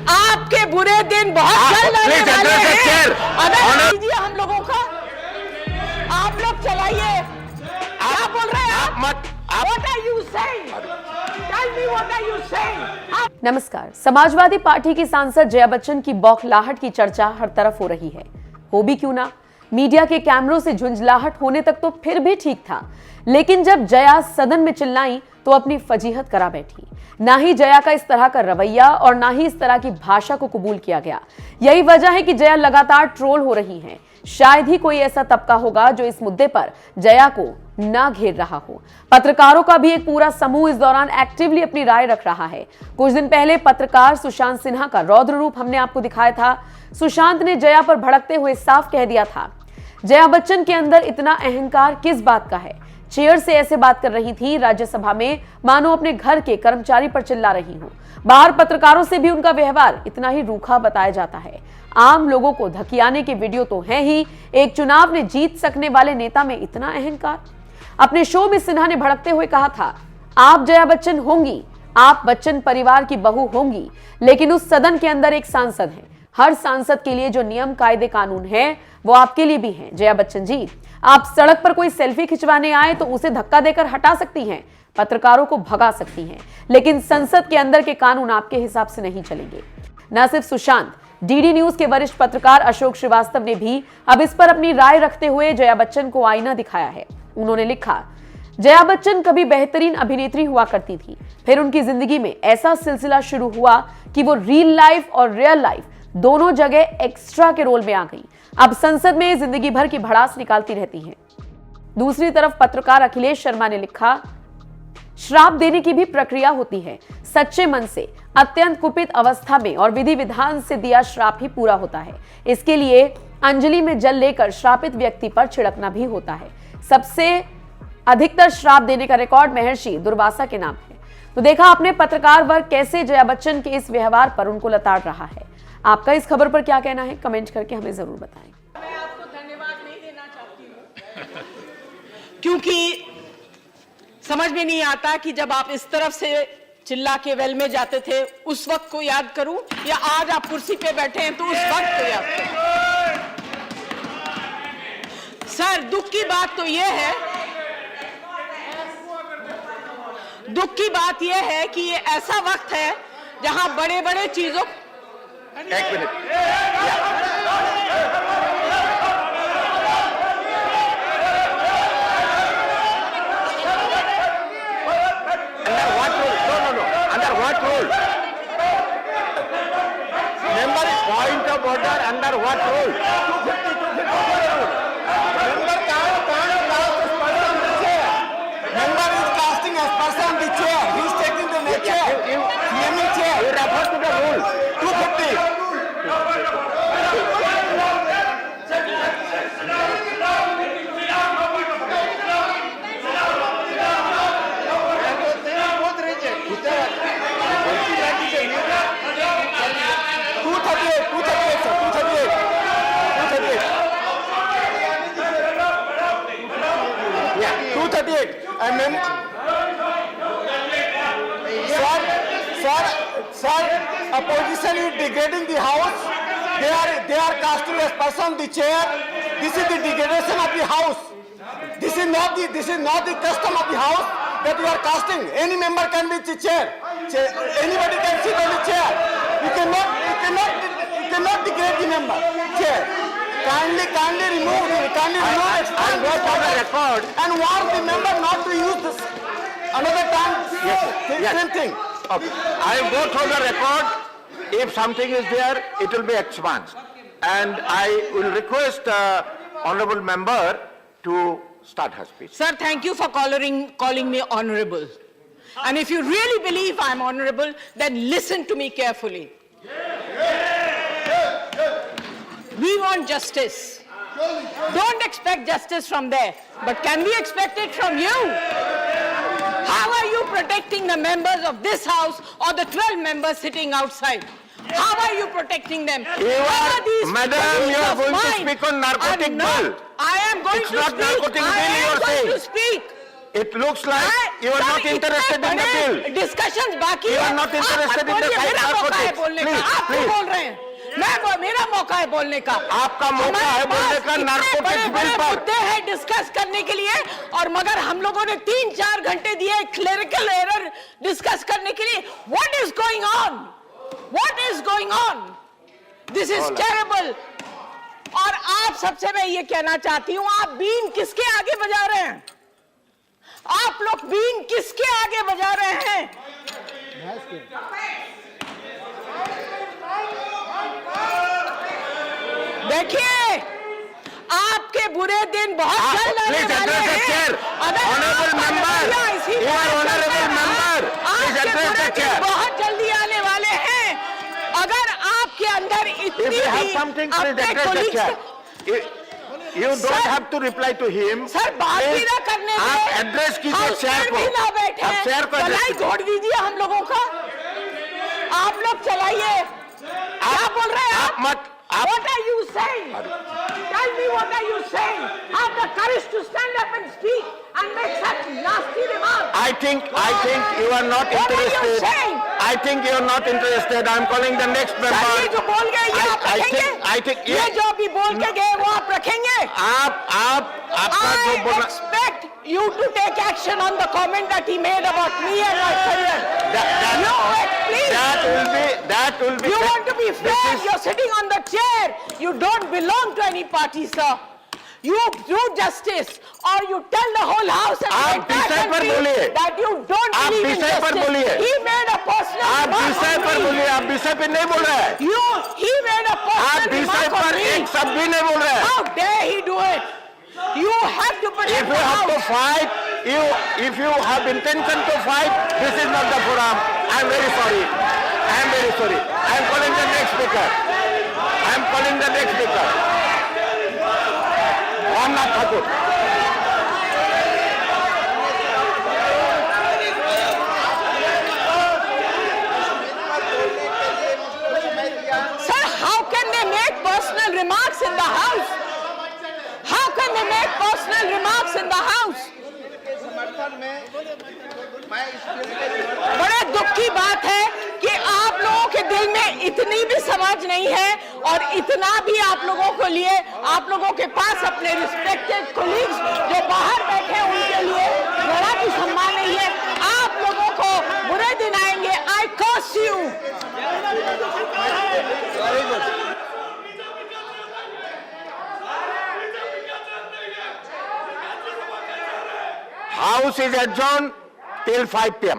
आपके बुरे दिन बहुत जल्द आने वाले हैं। अगर कीजिए हम लोगों का, आप लोग चलाइए। क्या बोल रहे हैं आप? What are you saying? Tell me what are you saying? नमस्कार। समाजवादी पार्टी की सांसद जया बच्चन की बौखलाहट की चर्चा हर तरफ हो रही है। हो भी क्यों ना, मीडिया के कैमरों से झुंझलाहट होने तक तो फिर भी ठीक था, लेकिन जब जया सदन में चिल्लाई तो अपनी फजीहत करा बैठी। ना ही जया का इस तरह का रवैया और ना ही इस तरह की भाषा को कबूल किया गया। यही वजह है कि जया लगातार ट्रोल हो रही हैं। शायद ही कोई ऐसा तबका होगा जो इस मुद्दे पर जया को ना घेर रहा हो। पत्रकारों का भी एक पूरा समूह इस दौरान एक्टिवली अपनी राय रख रहा है। कुछ दिन पहले पत्रकार सुशांत सिन्हा का रौद्र रूप हमने आपको दिखाया था। सुशांत ने जया पर भड़कते हुए साफ कह दिया था, जया बच्चन के अंदर इतना अहंकार किस बात का है? चेयर से ऐसे बात कर रही थी राज्यसभा में मानो अपने घर के कर्मचारी पर चिल्ला रही हो। बाहर पत्रकारों से भी उनका व्यवहार इतना ही रूखा बताया जाता है। आम लोगों को धकियाने के वीडियो तो हैं ही, एक चुनाव में जीत सकने वाले नेता में इतना अहंकार। अपने शो में सिन्हा ने भड़कते हुए कहा था, आप जया बच्चन होंगी, आप बच्चन परिवार की बहू होंगी, लेकिन उस सदन के अंदर एक सांसद है। हर सांसद के लिए जो नियम कायदे कानून है वो आपके लिए भी है। जया बच्चन जी, आप सड़क पर कोई सेल्फी खिंचवाने आए तो उसे धक्का देकर हटा सकती हैं, पत्रकारों को भगा सकती हैं, लेकिन संसद के अंदर के कानून आपके हिसाब से नहीं चलेंगे। न सिर्फ सुशांत, डीडी न्यूज के वरिष्ठ पत्रकार अशोक श्रीवास्तव ने भी अब इस पर अपनी राय रखते हुए जया बच्चन को आईना दिखाया है। उन्होंने लिखा, जया बच्चन कभी बेहतरीन अभिनेत्री हुआ करती थी, फिर उनकी जिंदगी में ऐसा सिलसिला शुरू हुआ कि वो रियल लाइफ और रियल लाइफ दोनों जगह एक्स्ट्रा के रोल में आ गई। अब संसद में जिंदगी भर की भड़ास निकालती रहती हैं। दूसरी तरफ पत्रकार अखिलेश शर्मा ने लिखा, श्राप देने की भी प्रक्रिया होती है। सच्चे मन से, अत्यंत कुपित अवस्था में और विधि विधान से दिया श्राप ही पूरा होता है। इसके लिए अंजलि में जल लेकर श्रापित व्यक्ति पर छिड़कना भी होता है। सबसे अधिकतर श्राप देने का रिकॉर्ड महर्षि दुर्वासा के नाम है। तो देखा आपने पत्रकार वर्ग कैसे जया बच्चन के इस व्यवहार पर उनको लताड़ रहा है। आपका इस खबर पर क्या कहना है, कमेंट करके हमें जरूर बताएं। मैं आपको धन्यवाद नहीं देना चाहती हूँ, क्योंकि समझ में नहीं आता कि जब आप इस तरफ से चिल्ला के वेल में जाते थे उस वक्त को याद करूं, या आज आप कुर्सी पे बैठे हैं तो उस वक्त को याद करूं। सर, दुख की बात तो यह है, दुख की बात यह है कि ये ऐसा वक्त है जहां बड़े बड़े चीजों। एक minute, under what rule? Member is point of order under what rule? Member is casting aspersion on the chair. He is taking the chair. Claiming chair. You refer to the rule. 250. Sir, opposition is degrading the house. They are casting aspersion on the chair. This is the degradation of the house. This is not the custom of the house that you are casting. Any member can be the chair. Anybody can sit on the chair. You cannot degrade the member. Chair. Kindly remove it. And go for the record. And warn the member not to use this another time. Yes. Same thing. Okay. I go through the record. If something is there, it will be expunged. And I will request honorable member to start her speech. Sir, thank you for calling me honorable. And if you really believe I'm honorable, then listen to me carefully. We want justice. Don't expect justice from there. But can we expect it from you? How are you protecting the members of this house or the 12 members sitting outside? How are you protecting them? Madam, you are going to speak on narcotic bill. I am going to speak. I am going to speak. It looks like you are not interested in the bill. Discussion बाकी You है। are not interested in the बोलिए, fight मेरा मौका है narcotics. बोलने का। Please, आप क्यों please. बोल रहे हैं? मेरा मौका है बोलने का। आपका मौका है बोलने का नारकोटिक्स बिल पर। मुद्दे हैं डिस्कस करने के लिए, और मगर हम लोगों ने 3-4 घंटे दिए क्लेरिकल एरर डिस्कस करने के लिए। What is going on? What is going on? This is terrible. और आप सबसे मैं ये कहना चाहती हूं, आप बीन किसके आगे बजा रहे हैं? आप लोग बीन किसके आगे बजा रहे हैं? देखिए, आपके बुरे दिन बहुत जल्द आने Please वाले address the हैं। chair. अगर Honorable आपका member. रवैया इसी You are तरह honorable चलता रहा, member. Please आपके address बुरे the दिन chair. बहुत जल्दी आने वाले हैं। अगर आपके अंदर If इतनी you have भी something, please अपने address the colleagues chair. You don't Sir, have to reply to him. Sir बात भी Please, ना करने दें। आप एड्रेस कीजिए हाउस चेयर में को। भी ना बैठे। आप चेयर को address भलाई कीजिए। छोड़ दीजिए हम लोगों का। आप लोग चलाइए। क्या बोल रहे हैं आप मत- आप- What are you saying? Tell me what are you saying? Have the courage to stand up and speak and make such nasty remarks. I think you are not What are you interested. saying? I think you are not interested. I am calling the next sir ये member. जो बोल गए ये आप रखेंगे? I think ये जो अभी बोल के गए वो आप रखेंगे? आपका जो I बोलना expect you to take action on the comment that he made about me and my career. Please. that will be. You want to be This fair? is- You're sitting on the chair. You don't belong to any party, sir. You do justice, or you tell the whole house and the आप entire विषय पर country बोलिए। that you don't आप believe in विषय पर justice. बोलिए। He made a personal आप remark विषय on पर me. बोलिए। आप विषय पे नहीं बोल रहे हैं। He made a आप personal विषय remark on पर me. एक शब्द भी नहीं बोल रहे हैं। How dare he do it? You have to protect If the you have to house. fight, if you have intention to fight, this is not the forum. I am very sorry. I am very sorry. I am calling the next speaker. I am calling the next speaker. Ramnath Thakur. Sir, how can they make personal remarks in the house? How can they make personal remarks in the house? बड़े दुख की बात है कि आप लोगों के दिल में इतनी भी समझ नहीं है, और इतना भी आप लोगों को लिए, आप लोगों के पास अपने रिस्पेक्टेड कोलीग्स जो बाहर बैठे हैं उनके लिए जरा भी सम्मान नहीं है। आप लोगों को बुरे दिन आएंगे। आई कर्स you. House is adjourned till 5 p.m.